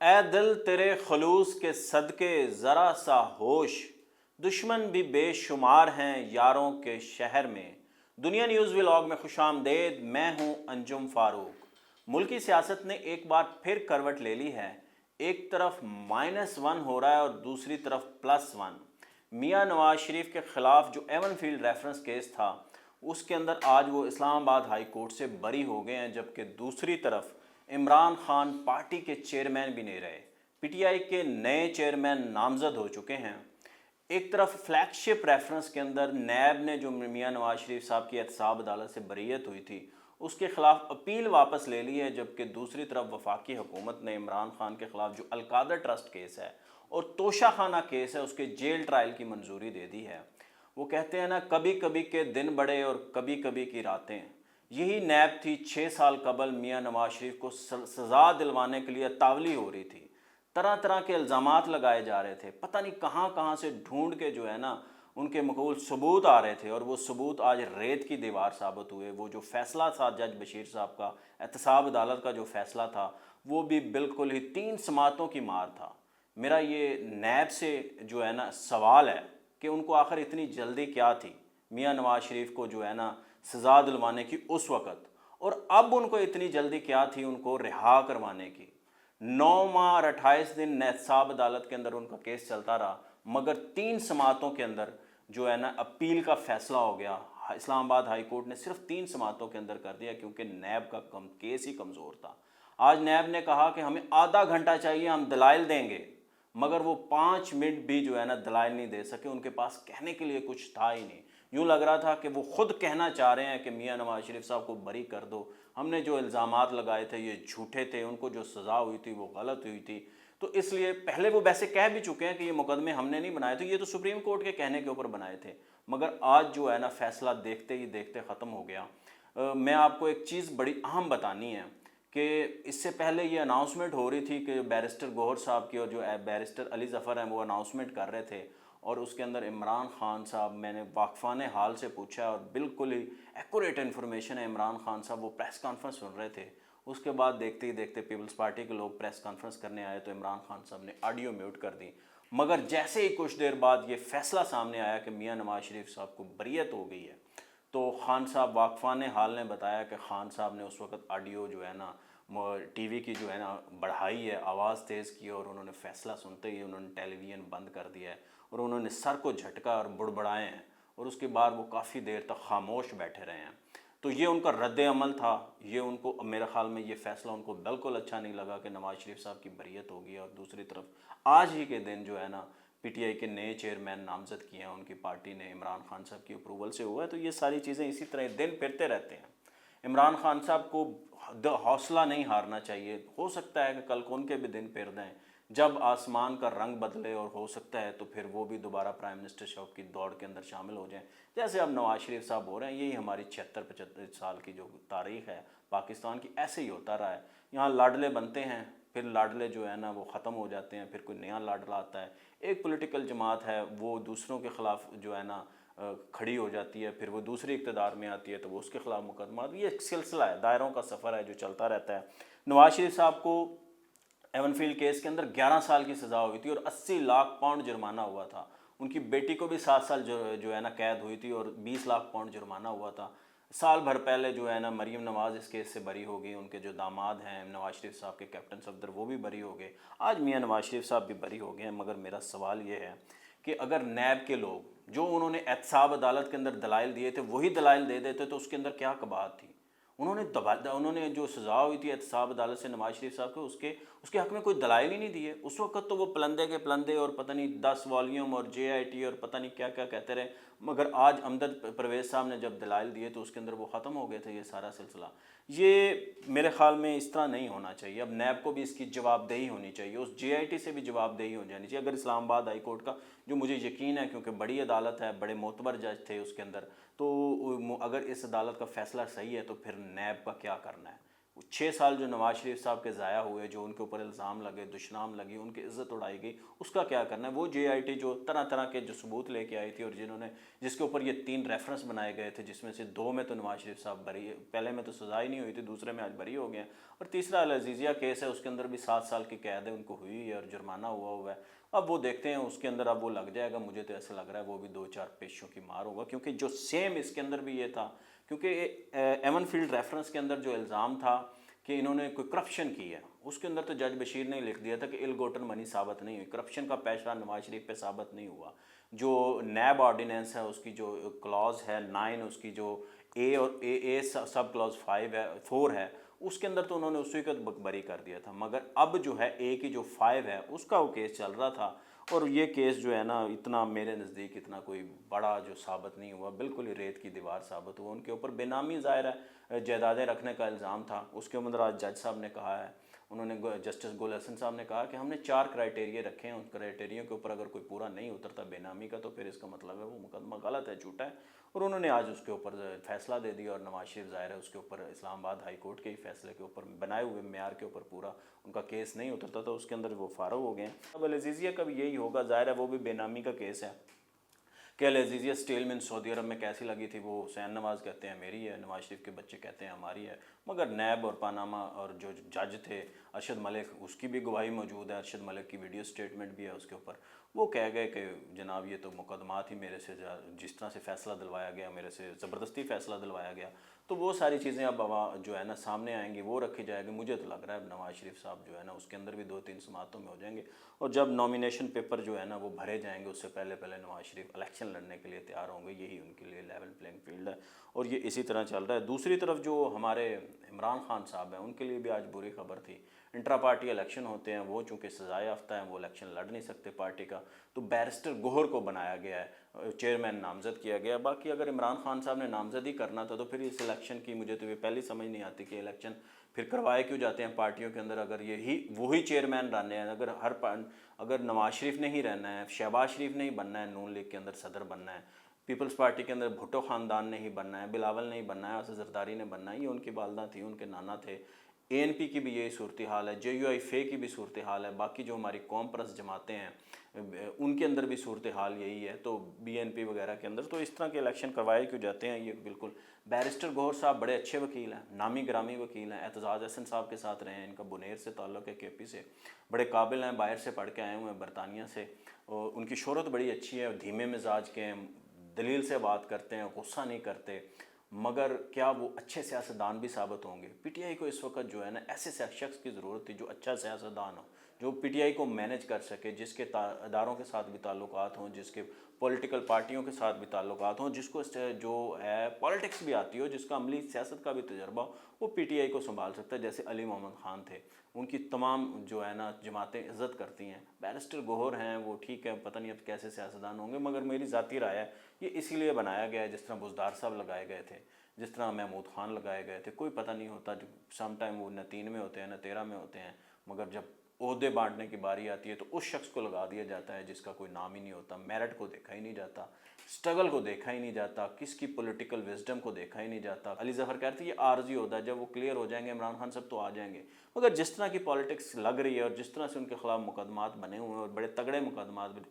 اے دل تیرے خلوص کے صدقے ذرا سا ہوش، دشمن بھی بے شمار ہیں یاروں کے شہر میں۔ دنیا نیوز ولاگ میں خوش آمدید، میں ہوں انجم فاروق۔ ملکی سیاست نے ایک بار پھر کروٹ لے لی ہے۔ ایک طرف -1 ہو رہا ہے اور دوسری طرف +1۔ میاں نواز شریف کے خلاف جو ایون فیلڈ ریفرنس کیس تھا اس کے اندر آج وہ اسلام آباد ہائی کورٹ سے بری ہو گئے ہیں، جبکہ دوسری طرف عمران خان پارٹی کے چیئرمین بھی نہیں رہے۔ پی ٹی آئی کے نئے چیئرمین نامزد ہو چکے ہیں۔ ایک طرف فلیگ شپ ریفرنس کے اندر نیب نے جو میاں نواز شریف صاحب کی احتساب عدالت سے بریت ہوئی تھی اس کے خلاف اپیل واپس لے لی ہے، جبکہ دوسری طرف وفاقی حکومت نے عمران خان کے خلاف جو القادر ٹرسٹ کیس ہے اور توشہ خانہ کیس ہے اس کے جیل ٹرائل کی منظوری دے دی ہے۔ وہ کہتے ہیں نا، کبھی کبھی کے دن بڑے اور کبھی کبھی کی راتیں۔ یہی نیب تھی 6 سال قبل میاں نواز شریف کو سزا دلوانے کے لیے تاولی ہو رہی تھی۔ طرح طرح کے الزامات لگائے جا رہے تھے، پتہ نہیں کہاں کہاں سے ڈھونڈ کے جو ہے نا ان کے مقبول ثبوت آ رہے تھے، اور وہ ثبوت آج ریت کی دیوار ثابت ہوئے۔ وہ جو فیصلہ تھا جج بشیر صاحب کا، احتساب عدالت کا جو فیصلہ تھا، وہ بھی بالکل ہی 3 سماعتوں کی مار تھا۔ میرا یہ نیب سے جو ہے نا سوال ہے کہ ان کو آخر اتنی جلدی کیا تھی میاں نواز شریف کو جو ہے نا سزا دلوانے کی اس وقت، اور اب ان کو اتنی جلدی کیا تھی ان کو رہا کروانے کی۔ 9 ماہ اور 28 دن احتساب عدالت کے اندر ان کا کیس چلتا رہا، مگر 3 سماعتوں کے اندر جو ہے نا اپیل کا فیصلہ ہو گیا۔ اسلام آباد ہائی کورٹ نے صرف 3 سماعتوں کے اندر کر دیا، کیونکہ نیب کا کیس ہی کمزور تھا۔ آج نیب نے کہا کہ ہمیں آدھا گھنٹہ چاہیے، ہم دلائل دیں گے، مگر وہ 5 منٹ بھی جو ہے نا دلائل نہیں دے سکے۔ ان کے پاس کہنے کے لیے کچھ تھا ہی نہیں۔ یوں لگ رہا تھا کہ وہ خود کہنا چاہ رہے ہیں کہ میاں نواز شریف صاحب کو بری کر دو، ہم نے جو الزامات لگائے تھے یہ جھوٹے تھے، ان کو جو سزا ہوئی تھی وہ غلط ہوئی تھی۔ تو اس لیے پہلے وہ ویسے کہہ بھی چکے ہیں کہ یہ مقدمے ہم نے نہیں بنائے تھے، یہ تو سپریم کورٹ کے کہنے کے اوپر بنائے تھے، مگر آج جو ہے نا فیصلہ دیکھتے ہی دیکھتے ختم ہو گیا۔ میں آپ کو ایک چیز بڑی اہم بتانی ہے کہ اس سے پہلے یہ اناؤنسمنٹ ہو رہی تھی کہ بیرسٹر گوہر صاحب کی اور جو بیرسٹر علی ظفر ہیں وہ اناؤنسمنٹ کر رہے تھے، اور اس کے اندر عمران خان صاحب، میں نے واقفان حال سے پوچھا اور بالکل ہی ایکوریٹ انفارمیشن ہے، عمران خان صاحب وہ پریس کانفرنس سن رہے تھے۔ اس کے بعد دیکھتے ہی دیکھتے پیپلز پارٹی کے لوگ پریس کانفرنس کرنے آئے تو عمران خان صاحب نے آڈیو میوٹ کر دی، مگر جیسے ہی کچھ دیر بعد یہ فیصلہ سامنے آیا کہ میاں نواز شریف صاحب کو بریت ہو گئی ہے، تو خان صاحب واقفان حال نے بتایا کہ خان صاحب نے اس وقت آڈیو جو ہے نا ٹی وی کی جو ہے نا بڑھائی ہے، آواز تیز کی، اور انہوں نے فیصلہ سنتے ہی انہوں نے ٹیلی ویژن بند کر دیا ہے اور انہوں نے سر کو جھٹکا اور بڑبڑائے ہیں، اور اس کے بعد وہ کافی دیر تک خاموش بیٹھے رہے ہیں۔ تو یہ ان کا رد عمل تھا۔ یہ ان کو، میرے خیال میں یہ فیصلہ ان کو بالکل اچھا نہیں لگا کہ نواز شریف صاحب کی بریت ہو گئی، اور دوسری طرف آج ہی کے دن جو ہے نا پی ٹی آئی کے نئے چیئرمین نامزد کیے ہیں ان کی پارٹی نے، عمران خان صاحب کی اپروول سے ہوا ہے۔ تو یہ ساری چیزیں اسی طرح دن پھرتے رہتے ہیں۔ عمران خان صاحب کو حوصلہ نہیں ہارنا چاہیے۔ ہو سکتا ہے کہ کل کو ان کے بھی دن پھر دیں، جب آسمان کا رنگ بدلے، اور ہو سکتا ہے تو پھر وہ بھی دوبارہ پرائم منسٹر شپ کی دوڑ کے اندر شامل ہو جائیں، جیسے اب نواز شریف صاحب ہو رہے ہیں۔ یہی ہماری 76-75 سال کی جو تاریخ ہے پاکستان کی، ایسے ہی ہوتا رہا ہے۔ یہاں لاڈلے بنتے ہیں، پھر لاڈلے جو ہے نا وہ ختم ہو جاتے ہیں، پھر کوئی نیا لاڈلا آتا ہے۔ ایک پولیٹیکل جماعت ہے وہ دوسروں کے خلاف جو ہے نا کھڑی ہو جاتی ہے، پھر وہ دوسری اقتدار میں آتی ہے تو وہ اس کے خلاف مقدمات۔ یہ ایک سلسلہ ہے، دائروں کا سفر ہے جو چلتا رہتا ہے۔ نواز شریف صاحب کو ایون فیلڈ کیس کے اندر 11 سال کی سزا ہوئی تھی اور 80 لاکھ پاؤنڈ جرمانہ ہوا تھا۔ ان کی بیٹی کو بھی 7 سال جو ہے نا قید ہوئی تھی اور 20 لاکھ پاؤنڈ جرمانہ ہوا تھا۔ سال بھر پہلے جو ہے نا مریم نواز اس کیس سے بری ہو گئی، ان کے جو داماد ہیں نواز شریف صاحب کے کیپٹن صفدر وہ بھی بری ہو گئے، آج میاں نواز شریف صاحب بھی بری ہو گئے ہیں۔ مگر میرا سوال یہ ہے کہ اگر نیب کے لوگ جو انہوں نے احتساب عدالت کے اندر دلائل دیے تھے وہی دلائل دے دیتے تو اس کے اندر کیا قباحت تھی؟ انہوں نے جو سزا ہوئی تھی احتساب عدالت سے نواز شریف صاحب کو، اس کے حق میں کوئی دلائل ہی نہیں دیے۔ اس وقت تو وہ پلندے کے پلندے اور پتہ نہیں 10 والیوم اور جے آئی ٹی اور پتہ نہیں کیا کیا کہتے رہے، مگر آج امجد پرویز صاحب نے جب دلائل دیے تو اس کے اندر وہ ختم ہو گئے تھے یہ سارا سلسلہ۔ یہ میرے خیال میں اس طرح نہیں ہونا چاہیے۔ اب نیب کو بھی اس کی جواب دہی ہونی چاہیے، اس جے آئی ٹی سے بھی جواب دہی ہو جانی چاہیے۔ اگر اسلام آباد ہائی کورٹ کا، جو مجھے یقین ہے کیونکہ بڑی عدالت ہے، بڑے معتبر جج تھے اس کے اندر، تو اگر اس عدالت کا فیصلہ صحیح ہے تو پھر نیب کا کیا کرنا ہے؟ 6 سال جو نواز شریف صاحب کے ضائع ہوئے، جو ان کے اوپر الزام لگے، دشنام لگی، ان کی عزت اڑائی گئی، اس کا کیا کرنا ہے؟ وہ جے آئی ٹی جو طرح طرح کے جو ثبوت لے کے آئی تھی، اور جس کے اوپر یہ 3 ریفرنس بنائے گئے تھے، جس میں سے 2 میں تو نواز شریف صاحب بری، پہلے میں تو سزا ہی نہیں ہوئی تھی، دوسرے میں آج بری ہو گئے ہیں، اور تیسرا العزیزیہ کیس ہے، اس کے اندر بھی 7 سال کی قید ہے ان کو ہوئی ہے اور جرمانہ ہوا ہے۔ اب وہ دیکھتے ہیں اس کے اندر، اب وہ لگ جائے گا، مجھے تو ایسا لگ رہا ہے وہ بھی 2-4 پیشوں کی مار ہوگا، کیونکہ جو سیم اس کے اندر بھی یہ تھا، کیونکہ ایون فیلڈ ریفرنس کے اندر جو الزام تھا کہ انہوں نے کوئی کرپشن کی ہے، اس کے اندر تو جج بشیر نے لکھ دیا تھا کہ ال گوٹن منی ثابت نہیں ہوئی، کرپشن کا پیشہ نواز شریف پہ ثابت نہیں ہوا۔ جو نیب آرڈیننس ہے اس کی جو کلاز ہے 9، اس کی جو اے اور اے سب کلاز 4 ہے، اس کے اندر تو انہوں نے اسی کو بری کر دیا تھا، مگر اب جو ہے اے کی جو 5 ہے اس کا وہ کیس چل رہا تھا، اور یہ کیس جو ہے نا اتنا میرے نزدیک اتنا کوئی بڑا جو ثابت نہیں ہوا، بالکل ہی ریت کی دیوار ثابت ہوا۔ ان کے اوپر بے نامی ظاہر ہے جائیدادیں رکھنے کا الزام تھا، اس کے اندر آج جج صاحب نے کہا ہے، انہوں نے جسٹس گل حسن صاحب نے کہا کہ ہم نے 4 کرائٹیریا رکھے ہیں، ان کرائٹیریوں کے اوپر اگر کوئی پورا نہیں اترتا بے نامی کا، تو پھر اس کا مطلب ہے وہ مقدمہ غلط ہے، جھوٹا ہے، اور انہوں نے آج اس کے اوپر فیصلہ دے دیا، اور نواز شریف ظاہر ہے اس کے اوپر اسلام آباد ہائی کورٹ کے ہی فیصلے کے اوپر بنائے ہوئے معیار کے اوپر پورا ان کا کیس نہیں اترتا، تو اس کے اندر وہ فارغ ہو گئے ہیں۔ اب العزیزیہ کا بھی یہی ہوگا، ظاہر ہے وہ بھی بے نامی کا کیس ہے کہ العزیزیہ اسٹیل مل سعودی عرب میں کیسی لگی تھی، وہ حسین نواز کہتے ہیں میری ہے، نواز شریف کے بچے کہتے ہیں ہماری ہے، مگر نیب اور پاناما اور جو جج تھے ارشد ملک، اس کی بھی گواہی موجود ہے، ارشد ملک کی ویڈیو سٹیٹمنٹ بھی ہے اس کے اوپر، وہ کہہ گئے کہ جناب یہ تو مقدمات ہی میرے سے جس طرح سے فیصلہ دلوایا گیا، میرے سے زبردستی فیصلہ دلوایا گیا، تو وہ ساری چیزیں اب جو ہے نا سامنے آئیں گی، وہ رکھی جائے گی۔ مجھے تو لگ رہا ہے اب نواز شریف صاحب جو ہے نا اس کے اندر بھی 2-3 سماعتوں میں ہو جائیں گے، اور جب نامینیشن پیپر جو ہے نا وہ بھرے جائیں گے، اس سے پہلے نواز شریف الیکشن لڑنے کے لیے تیار ہوں گے، یہی ان کے لیے لیول پلینگ فیلڈ ہے، اور یہ اسی طرح چل رہا ہے۔ دوسری طرف جو ہمارے عمران خان صاحب ہیں، ان کے لیے بھی آج بری خبر تھی، انٹرا پارٹی الیکشن ہوتے ہیں، وہ چونکہ سزائے یافتہ ہیں، وہ الیکشن لڑ نہیں سکتے پارٹی کا، تو بیرسٹر گوہر کو بنایا گیا ہے، چیئرمین نامزد کیا گیا۔ باقی اگر عمران خان صاحب نے نامزد ہی کرنا تھا تو پھر اس الیکشن کی مجھے تو یہ پہلی سمجھ نہیں آتی کہ الیکشن پھر کروائے کیوں جاتے ہیں پارٹیوں کے اندر، اگر وہی چیئرمین رہنے ہیں، اگر نواز شریف نے ہی رہنا ہے، شہباز شریف نے ہی بننا ہے، نون لیگ کے اندر صدر بننا ہے، پیپلز پارٹی کے اندر بھٹو خاندان نے ہی بننا ہے، بلاول نے ہی بننا ہے، اسد زرداری نے بننا ہے، یہ ان کی والدہ تھی، ان کے نانا تھے، اے این پی کی بھی یہی صورتحال ہے، جے یو آئی فے کی بھی صورتحال ہے، باقی جو ہماری قوم پرست جماعتیں ہیں ان کے اندر بھی صورتحال یہی ہے، تو بی این پی وغیرہ کے اندر تو اس طرح کے الیکشن کروائے کیوں جاتے ہیں؟ یہ بالکل بیرسٹر گوہر صاحب بڑے اچھے وکیل ہیں، نامی گرامی وکیل ہیں، اعتزاز احسن صاحب کے ساتھ رہے ہیں، ان کا بنیر سے تعلق ہے، کے پی سے، بڑے قابل ہیں، باہر سے پڑھ کے آئے ہوئے ہیں برطانیہ سے، اور ان کی شہرت بڑی اچھی ہے، دھیمے مزاج کے ہیں، دلیل سے بات کرتے ہیں، غصہ نہیں کرتے، مگر کیا وہ اچھے سیاستدان بھی ثابت ہوں گے؟ پی ٹی آئی کو اس وقت جو ہے نا ایسے شخص کی ضرورت تھی جو اچھا سیاستدان ہو، جو پی ٹی آئی کو مینج کر سکے، جس کے اداروں کے ساتھ بھی تعلقات ہوں، جس کے پولیٹیکل پارٹیوں کے ساتھ بھی تعلقات ہوں، جس کو جو ہے پالیٹکس بھی آتی ہو، جس کا عملی سیاست کا بھی تجربہ ہو، وہ پی ٹی آئی کو سنبھال سکتا ہے، جیسے علی محمد خان تھے، ان کی تمام جو ہے نا جماعتیں عزت کرتی ہیں۔ بیرسٹر گوہر ہیں، وہ ٹھیک ہے، پتہ نہیں اب کیسے سیاستدان ہوں گے، مگر میری ذاتی رائے ہے یہ اسی لیے بنایا گیا ہے، جس طرح بزدار صاحب لگائے گئے تھے، جس طرح محمود خان لگائے گئے تھے، کوئی پتہ نہیں ہوتا، سم ٹائم وہ نہ 3 میں ہوتے ہیں نہ 13 میں ہوتے ہیں، مگر جب عہدے بانٹنے کی باری آتی ہے تو اس شخص کو لگا دیا جاتا ہے جس کا کوئی نام ہی نہیں ہوتا، میرٹ کو دیکھا ہی نہیں جاتا، سٹرگل کو دیکھا ہی نہیں جاتا، کس کی پولیٹیکل وزڈم کو دیکھا ہی نہیں جاتا۔ علی ظفر کہتے ہیں یہ عارضی عہدہ ہے، جب وہ کلیئر ہو جائیں گے عمران خان صاحب تو آ جائیں گے، مگر جس طرح کی پالیٹکس لگ رہی ہے اور جس طرح سے ان کے خلاف مقدمات بنے ہوئے ہیں اور بڑے تگڑے مقدمات بنے،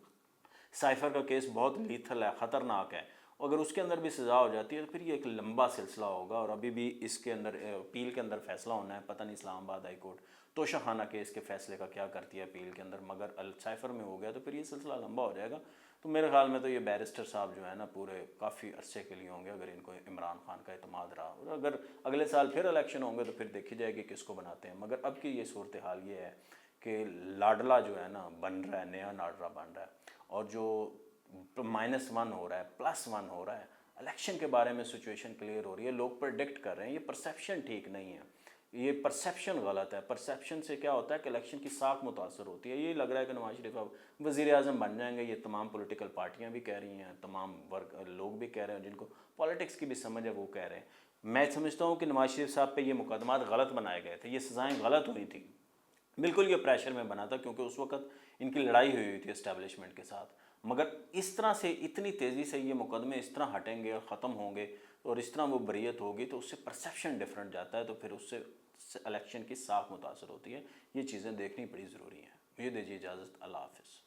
سائفر کا کیس بہت لیتھل ہے، خطرناک ہے، اگر اس کے اندر بھی سزا ہو جاتی ہے تو پھر یہ ایک لمبا سلسلہ ہوگا، اور ابھی بھی اس کے اندر اپیل کے اندر فیصلہ ہونا ہے، پتہ نہیں اسلام آباد ہائی کورٹ توشہ خانہ کیس کے فیصلے کا کیا کرتی ہے اپیل کے اندر، مگر سائفر میں ہو گیا تو پھر یہ سلسلہ لمبا ہو جائے گا، تو میرے خیال میں تو یہ بیرسٹر صاحب جو ہے نا پورے کافی عرصے کے لیے ہوں گے اگر ان کو عمران خان کا اعتماد رہا، اور اگر اگلے سال پھر الیکشن ہوں گے تو پھر دیکھی جائے گی کس کو بناتے ہیں، مگر اب کی یہ صورتحال یہ ہے کہ لاڈلا جو ہے نا بن رہا ہے، نیا لاڈلا بن رہا ہے، اور جو -1 ہو رہا ہے، +1 ہو رہا ہے، الیکشن کے بارے میں سچویشن کلیئر ہو رہی ہے، لوگ پرڈکٹ کر رہے ہیں، یہ پرسیپشن ٹھیک نہیں ہے، یہ پرسیپشن غلط ہے، پرسیپشن سے کیا ہوتا ہے کہ الیکشن کی ساکھ متاثر ہوتی ہے، یہ لگ رہا ہے کہ نواز شریف اب وزیر اعظم بن جائیں گے، یہ تمام پولیٹیکل پارٹیاں بھی کہہ رہی ہیں، تمام لوگ بھی کہہ رہے ہیں، جن کو پالیٹکس کی بھی سمجھ ہے وہ کہہ رہے ہیں۔ میں سمجھتا ہوں کہ نواز شریف صاحب پہ یہ مقدمات غلط بنائے گئے تھے، یہ سزائیں غلط ہوئی تھیں، بالکل یہ پریشر میں بنا تھا کیونکہ اس وقت ان کی لڑائی ہوئی تھی اسٹیبلشمنٹ کے ساتھ، مگر اس طرح سے اتنی تیزی سے یہ مقدمے اس طرح ہٹیں گے اور ختم ہوں گے اور اس طرح وہ بریت ہوگی تو اس سے پرسیپشن ڈفرینٹ جاتا ہے، تو پھر اس سے الیکشن کی ساکھ متاثر ہوتی ہے. یہ چیزیں دیکھنی بڑی ضروری ہیں. مجھے دیجیے اجازت. اللہ حافظ.